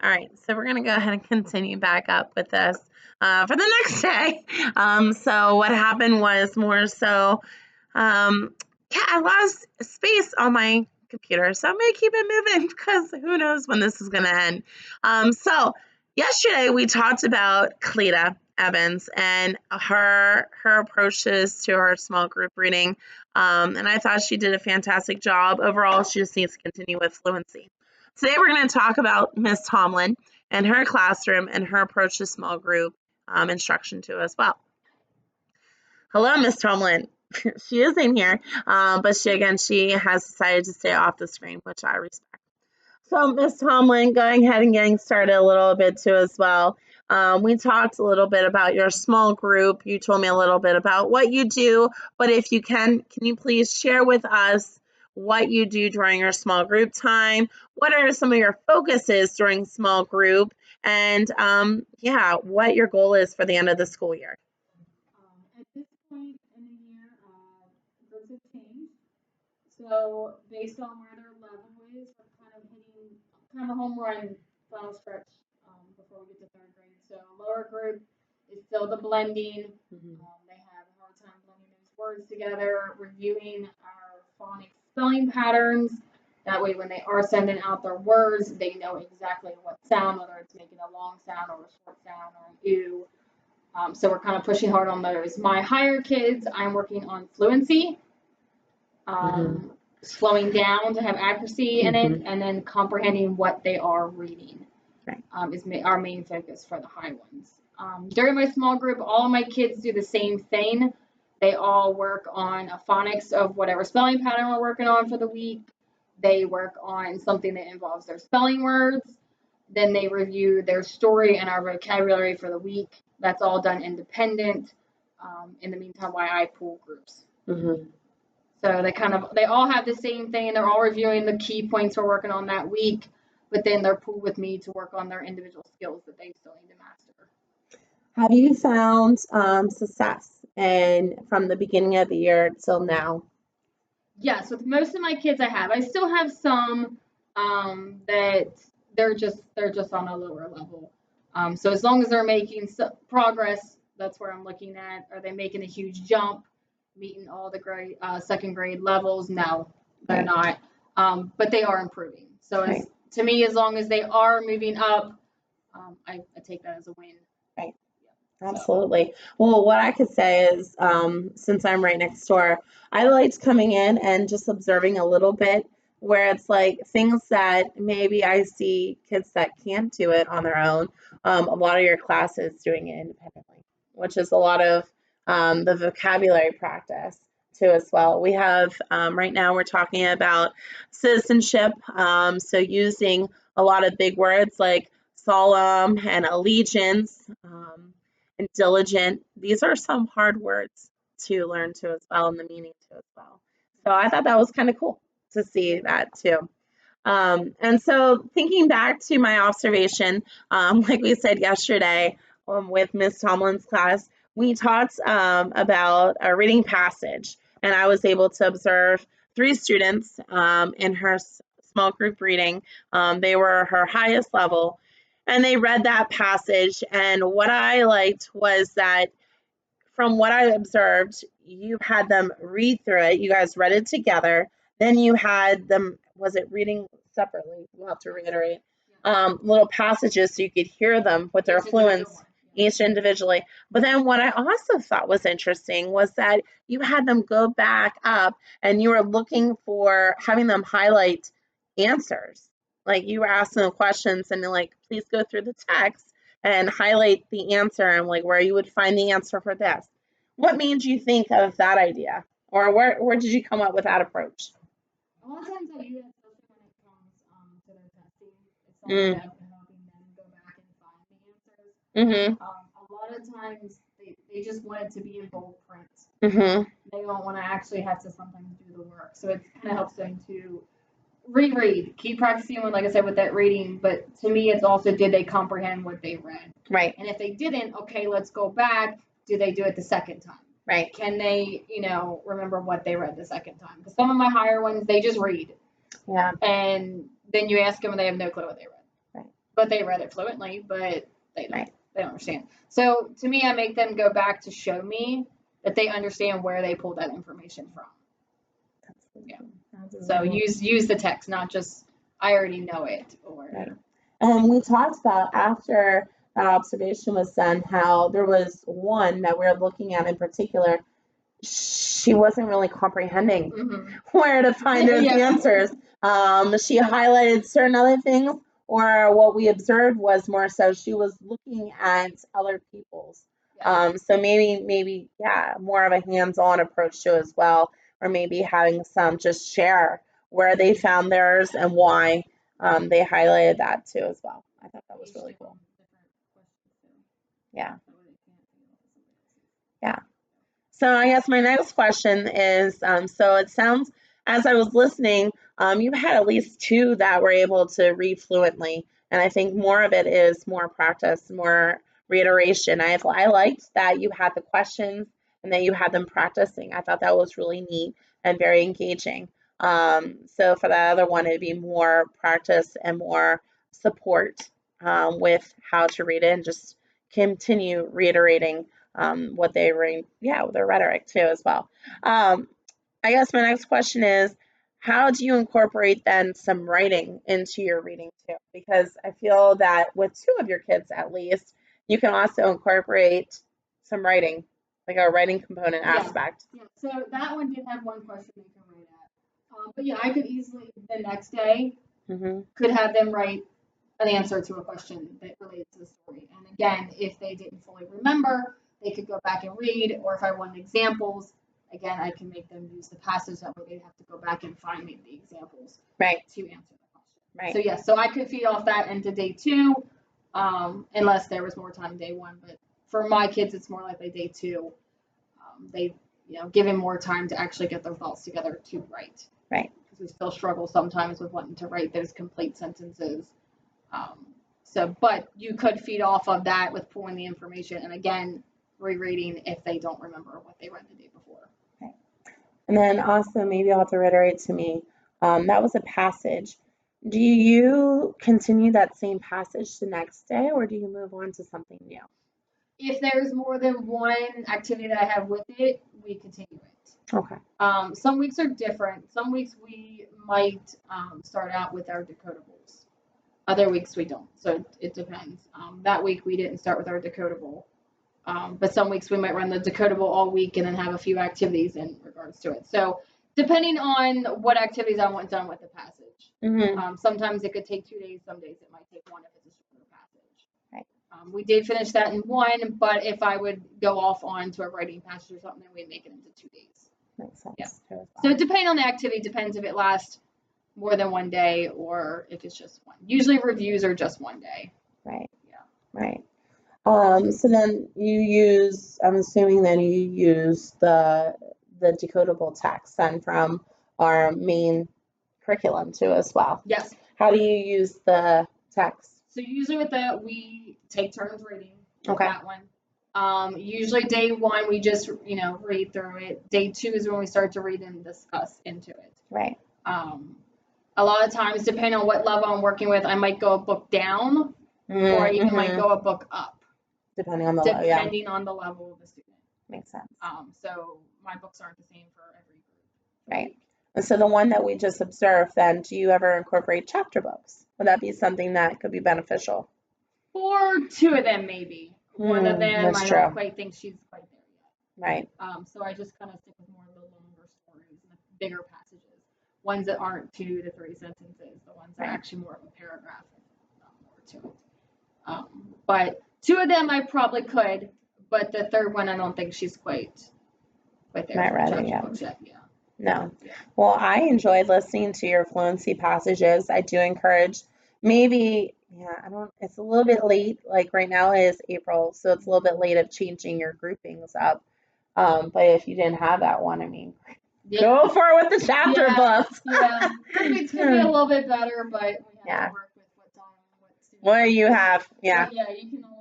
All right, so we're gonna go ahead and continue back up with this for the next day. So what happened was more so, yeah, I lost space on my computer, so I'm gonna keep it moving because who knows when this is gonna end. So yesterday we talked about Cleta Evans and her approaches to her small group reading, and I thought she did a fantastic job. Overall, she just needs to continue with fluency. Today we're going to talk about Miss Tomlin and her classroom and her approach to small group instruction too as well. Hello, Miss Tomlin. She is in here, but she has decided to stay off the screen, which I respect. So, Miss Tomlin, going ahead and getting started a little bit too as well. We talked a little bit about your small group. You told me a little bit about what you do, but if you can you please share with us what you do during your small group time? What are some of your focuses during small group? And what your goal is for the end of the school year? At this point in the year, groups have changed. So based on where their level is, we're kind of hitting kind of a home run final stretch before we get to third grade. So lower group is still the blending. They have a hard time blending those words together, reviewing our phonics spelling patterns. That way, when they are sending out their words, they know exactly what sound, whether it's making a long sound or a short sound or an ew. So we're kind of pushing hard on those. My higher kids, I'm working on fluency, slowing down to have accuracy in it, and then comprehending what they are reading. Right. Is our main focus for the high ones. During my small group, all of my kids do the same thing. They all work on a phonics of whatever spelling pattern we're working on for the week. They work on something that involves their spelling words. Then they review their story and our vocabulary for the week. That's all done independent. In the meantime, while I pool groups. So they all have the same thing. They're all reviewing the key points we're working on that week, but then they're pooled with me to work on their individual skills that they still need to master. Have you found success from the beginning of the year till now? Yes, with most of my kids I have. I still have some that they're just on a lower level. So as long as they're making progress, that's where I'm looking at. Are they making a huge jump, meeting all the grade second grade levels? No, they're not. But they are improving. So to me, as long as they are moving up, I take that as a win. Right. Absolutely. Well, what I could say is, since I'm right next door, I liked coming in and just observing a little bit where it's like things that maybe I see kids that can't do it on their own. A lot of your classes doing it independently, which is a lot of the vocabulary practice too as well. We have right now we're talking about citizenship, so using a lot of big words like solemn and allegiance. And diligent. These are some hard words to learn to as well, and the meaning to as well. So I thought that was kind of cool to see that too. And so thinking back to my observation, like we said yesterday with Miss Tomlin's class, we talked about a reading passage, and I was able to observe 3 students in her small group reading. They were her highest level, and they read that passage. And what I liked was that from what I observed, you had them read through it. You guys read it together. Then you had them, was it reading separately? We'll have to reiterate. Little passages so you could hear them with their fluence each individually. But then what I also thought was interesting was that you had them go back up and you were looking for having them highlight answers. Like you were asking them questions and they're like, please go through the text and highlight the answer and like where you would find the answer for this. What made you think of that idea? Or where did you come up with that approach? A lot of times I do that, especially when it comes to their testing. It's something that I'm helping them go back and find the answers. A lot of times they just want it to be in bold print. They don't want to actually have to sometimes do the work. So it kind of helps them to reread, keep practicing with, like I said, with that reading. But to me, it's also, did they comprehend what they read? Right. And if they didn't, okay, let's go back. Do they do it the second time? Right. Can they, remember what they read the second time? Because some of my higher ones, they just read. Yeah. And then you ask them and they have no clue what they read. Right. but they read it fluently, but they don't. Right. They don't understand. So to me, I make them go back to show me that they understand where they pulled that information from. Yeah. So use the text, not just I already know it. Or right. We talked about after that observation was done how there was one that we're looking at in particular. She wasn't really comprehending where to find those answers. She highlighted certain other things, or what we observed was more so she was looking at other people's. So maybe more of a hands-on approach to it as well, or maybe having some just share where they found theirs and why they highlighted that too as well. I thought that was really cool. Yeah. Yeah. So I guess my next question is, so it sounds, as I was listening, you had at least two that were able to read fluently. And I think more of it is more practice, more reiteration. I liked that you had the questions and that you had them practicing. I thought that was really neat and very engaging. So for that other one, it'd be more practice and more support with how to read it and just continue reiterating what they read, with their rhetoric too as well. I guess my next question is, how do you incorporate then some writing into your reading too? Because I feel that with two of your kids at least, you can also incorporate some writing, like a writing component aspect. Yeah. So that one did have one question they can write at. But I could easily the next day could have them write an answer to a question that relates to the story. And again, if they didn't fully remember, they could go back and read, or if I wanted examples, again, I can make them use the passage. That way they have to go back and find me the examples to answer the question. Right. So I could feed off that into day 2, unless there was more time day 1. But for my kids, it's more likely day 2. They, given more time to actually get their thoughts together to write. Right. Because we still struggle sometimes with wanting to write those complete sentences. But you could feed off of that with pulling the information and again, rereading if they don't remember what they read the day before. Okay. And then also maybe you'll have to reiterate to me, that was a passage. Do you continue that same passage the next day or do you move on to something new? If there's more than one activity that I have with it, we continue it. Okay. Some weeks are different. Some weeks we might start out with our decodables. Other weeks we don't. So it depends. That week we didn't start with our decodable. But some weeks we might run the decodable all week and then have a few activities in regards to it. So depending on what activities I want done with the passage. Sometimes it could take 2 days. Some days it might take 1 if it's a shorter passage. Right. We did finish that in 1, but if I would go off on to a writing passage or something, then we'd make it into 2 days. Makes sense. Yeah. So depending on the activity, depends if it lasts more than 1 day or if it's just 1. Usually reviews are just 1 day. Right. Yeah. Right. So then I'm assuming then you use the decodable text then from our main curriculum too as well. Yes. How do you use the text? So usually with that, we take turns reading Okay. that one. Usually day 1, we just, read through it. Day 2 is when we start to read and discuss into it. Right. A lot of times, depending on what level I'm working with, I might go a book down or I even might go a book up. Depending on the level, Depending on the level of the student. Makes sense. So my books aren't the same for every group. Right. And so the one that we just observed then, do you ever incorporate chapter books? Would that be something that could be beneficial? For 2 of them, maybe. One of them, I don't quite think she's quite there yet. Right. So I just kind of stick with more of the longer stories and the bigger passages. Ones that aren't 2 to 3 sentences. The ones that are actually more of a paragraph and more to it. But 2 of them I probably could, but the third one I don't think she's quite there. Not ready yet. Yeah. No. Well, I enjoyed listening to your fluency passages. I do encourage maybe, it's a little bit late. Like right now it is April, so it's a little bit late of changing your groupings up. But if you didn't have that one, go for it with the chapter books. Yeah. Groupings could be a little bit better, but we have to work with what time and what students. What you have. Yeah. But yeah, you can only,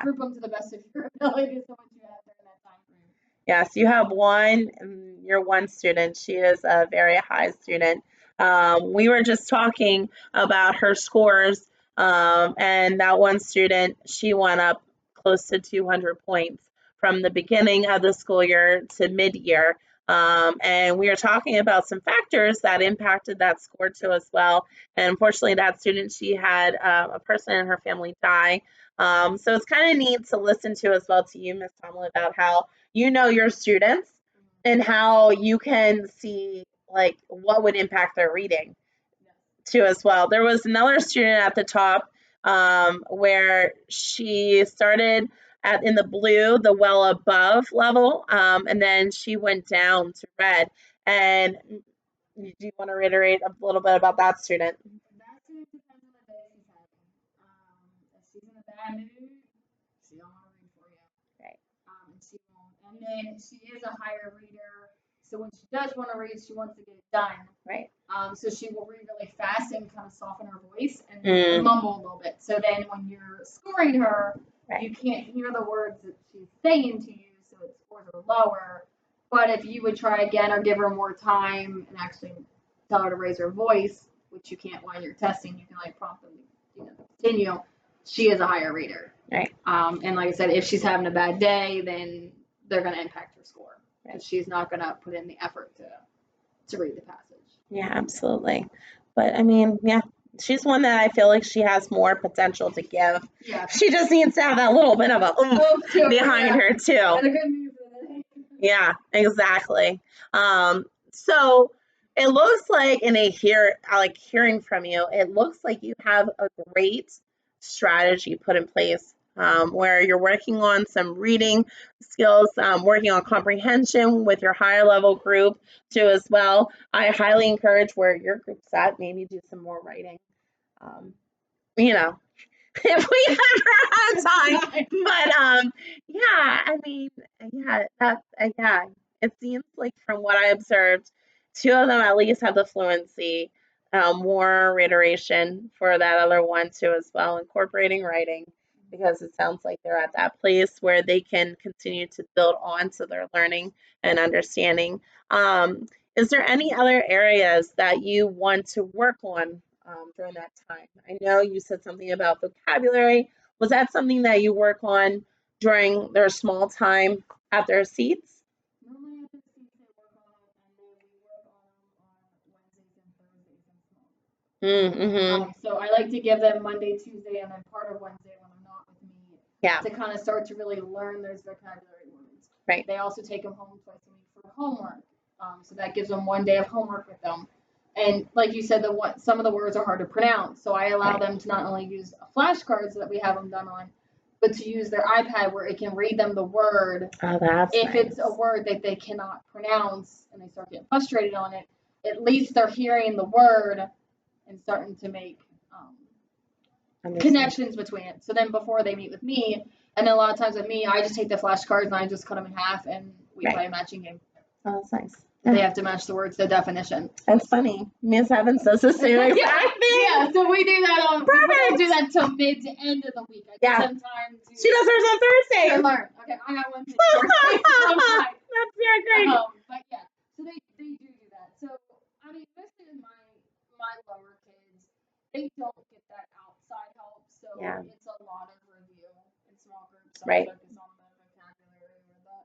group them to the best of your ability so what you have during that time frame. Yes, you have your one student. She is a very high student. We were just talking about her scores And that one student, she went up close to 200 points from the beginning of the school year to mid-year. And we are talking about some factors that impacted that score too as well. And unfortunately, that student, she had a person in her family die. So it's kind of neat to listen to as well to you, Miss Tomlin, about how you know your students and how you can see like what would impact their reading too as well. There was another student at the top where she started in the blue, the well above level, and then she went down to red. And do you want to reiterate a little bit about that student? That too depends on the day she's having. If she's in a bad mood, she don't want to read for you. Right. And she won't. And then she is a higher reader, so when she does want to read, she wants to get it done. Right. So she will read really fast and kind of soften her voice and Mm. mumble a little bit. So then when you're scoring her, Right. you can't hear the words that she's saying to you, so its scores are lower. But if you would try again or give her more time and actually tell her to raise her voice, which you can't while you're testing, you can like prompt them to continue. She is a higher reader. Right. And like I said, if she's having a bad day, then they're going to impact her score because Right. she's not going to put in the effort to read the passage. Yeah, absolutely. But I mean, yeah, she's one that I feel like she has more potential to give. Yeah. She just needs to have that little bit of a oomph behind yeah. her too. And a good move for the day. Yeah, exactly. So it looks like hearing from you, it looks like you have a great strategy put in place where you're working on some reading skills, working on comprehension with your higher level group too as well. I highly encourage where your group's at, maybe do some more writing. You know, if we ever have time. But yeah, I mean, yeah, it seems like from what I observed, two of them at least have the fluency, more reiteration for that other one too as well, incorporating writing because it sounds like they're at that place where they can continue to build on to their learning and understanding. Is there any other areas that you want to work on during that time? I know you said something about vocabulary. Was that something that you work on during their small time at their seats? Normally at the seats they work on them, and then we work on them on Wednesdays and Thursdays in small. Mm-hmm. So I like to give them Monday, Tuesday, and then part of Wednesday when they're not with me Yeah. to kind of start to really learn those vocabulary words. Right. They also take them home twice a week for homework. So that gives them one day of homework with them. And like you said, some of the words are hard to pronounce. So I allow Right. them to not only use flashcards that we have them done on, but to use their iPad where it can read them the word. Oh, that's If nice. it's a word that they cannot pronounce and they start getting frustrated on it, at least they're hearing the word and starting to make connections between it. So then before they meet with me, and then a lot of times with me, I just take the flashcards and I just cut them in half and we Right. play a matching game. Oh, that's nice. They have to match the words to the definition. That's funny. Miss Evans does the same exact thing. Yeah, so we do that on. Perfect. We don't do that until mid to end of the week. I Yeah. give them time to. She does hers on Thursday. To learn. Okay, I got one thing. That's very great. But yeah, so they do that. So I mean, especially with my lower kids, they don't get that outside help. So Yeah. it's a lot of review in small groups. So Right. I focus on the vocabulary or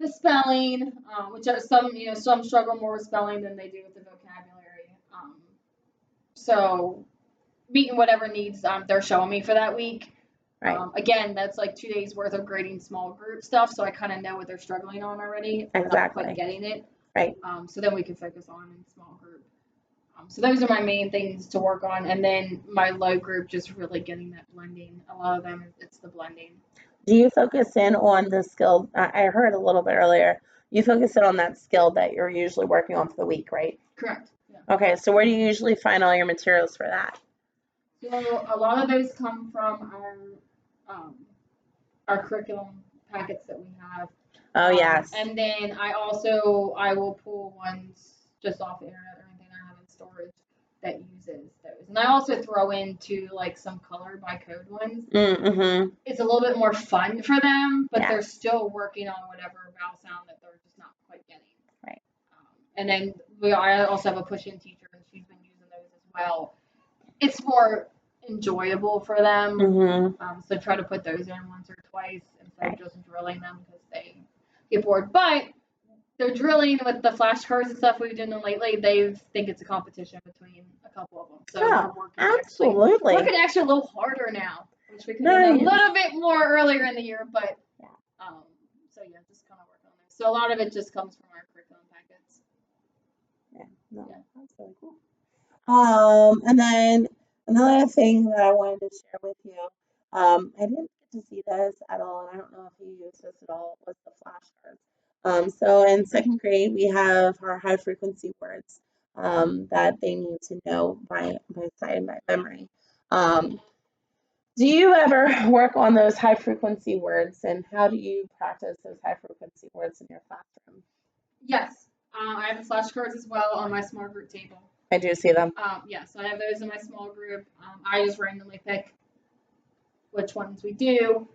the spelling, which are some struggle more with spelling than they do with the vocabulary. So meeting whatever needs they're showing me for that week. Right. Again, that's like 2 days worth of grading small group stuff, so I kind of know what they're struggling on already. Exactly. Not quite getting it. Right. So then we can focus on in small group. So those are my main things to work on, and then my low group, just really getting that blending. A lot of them, it's the blending. Do you focus in on the skill? I heard a little bit earlier. You focus in on that skill that you're usually working on for the week, right? Correct. Yeah. Okay, so where do you usually find all your materials for that? So a lot of those come from our curriculum packets that we have. Oh, yes. And then I will pull ones just off the internet or anything I have in storage that uses those. And I also throw into like some color by code ones. Mm-hmm. It's a little bit more fun for them, but Yeah. they're still working on whatever vowel sound that they're just not quite getting. Right. And then I also have a push-in teacher, and she's been using those as well. It's more enjoyable for them. Mm-hmm. So try to put those in once or twice instead Right. of just drilling them because they get bored. But they're drilling with the flashcards and stuff we've done lately. They think it's a competition between a couple of them. So Yeah, they're absolutely. working actually a little harder now, which we could have Nice. done a little bit more earlier in the year. But Yeah. so yeah, just kind of working on it. So a lot of it just comes from our curriculum packets. Yeah, no, Yeah. that's really cool. And then another thing that I wanted to share with you, I didn't get to see this at all, and I don't know if you use this at all, was the flashcards. So in second grade, we have our high frequency words that they need to know by sight and by memory. Do you ever work on those high frequency words, and how do you practice those high frequency words in your classroom? Yes, I have the flashcards as well on my small group table. I do see them. Yeah, so I have those in my small group. I just randomly pick which ones we do.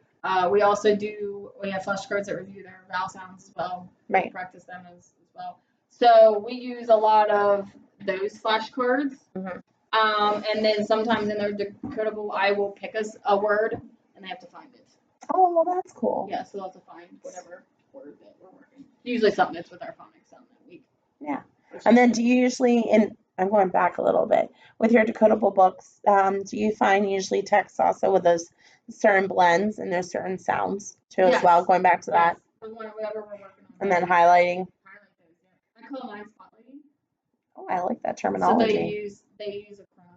We have flashcards that review their vowel sounds as well. Right. We practice them as well. So we use a lot of those flashcards. Mhm. And then sometimes in their decodable, I will pick a word and they have to find it. Oh, well, that's cool. Yeah, so they'll have to find whatever word that we're working. Usually something that's with our phonics on that week. Yeah. And then do you usually, and I'm going back a little bit, with your decodable books, do you find usually text also with those certain blends and there's certain sounds too as well, going back to that? Whatever we're working on. And then highlighting. Highlight those, yeah. I call mine spotlighting. Oh, I like that terminology. So they use a chrome.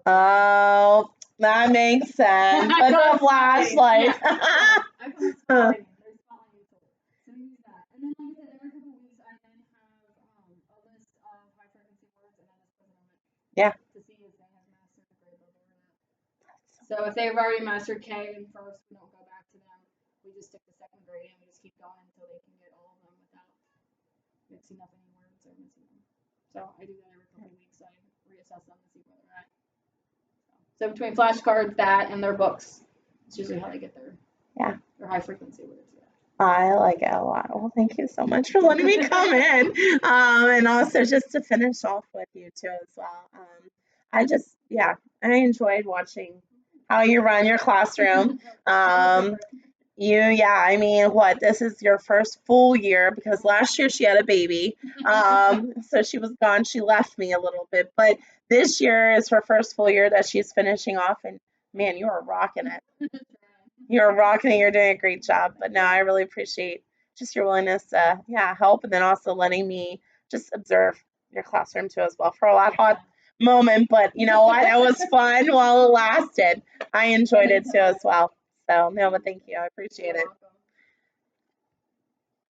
Oh, that makes sense. Like a flashlight. Yeah. I call it spotlighting. There's spotlighting tools. So we use that. And then like I said, every couple of weeks I then have a list of high frequency words and I just put them on it. Yeah. To see if they have mastered the grade level or not. So if they've already mastered K in first, we don't go back to them. We just stick to second grade and we just keep going until they can get all of them without mixing up any words or missing them. So I do that every couple of weeks. I reassess them to see where they're at. So between flashcards, that, and their books, it's usually how they get their high frequency words. Yeah. I like it a lot. Well, thank you so much for letting me come in. And also just to finish off with you too as well. I enjoyed watching how you run your classroom. This is your first full year because last year she had a baby. So she was gone. She left me a little bit, but this year is her first full year that she's finishing off. And man, you are rocking it. You're rocking it. You're doing a great job. But no, I really appreciate just your willingness to, help. And then also letting me just observe your classroom too as well for a hot moment. But you know what? It was fun while it lasted. I enjoyed it too as well. So no, but thank you. I appreciate it.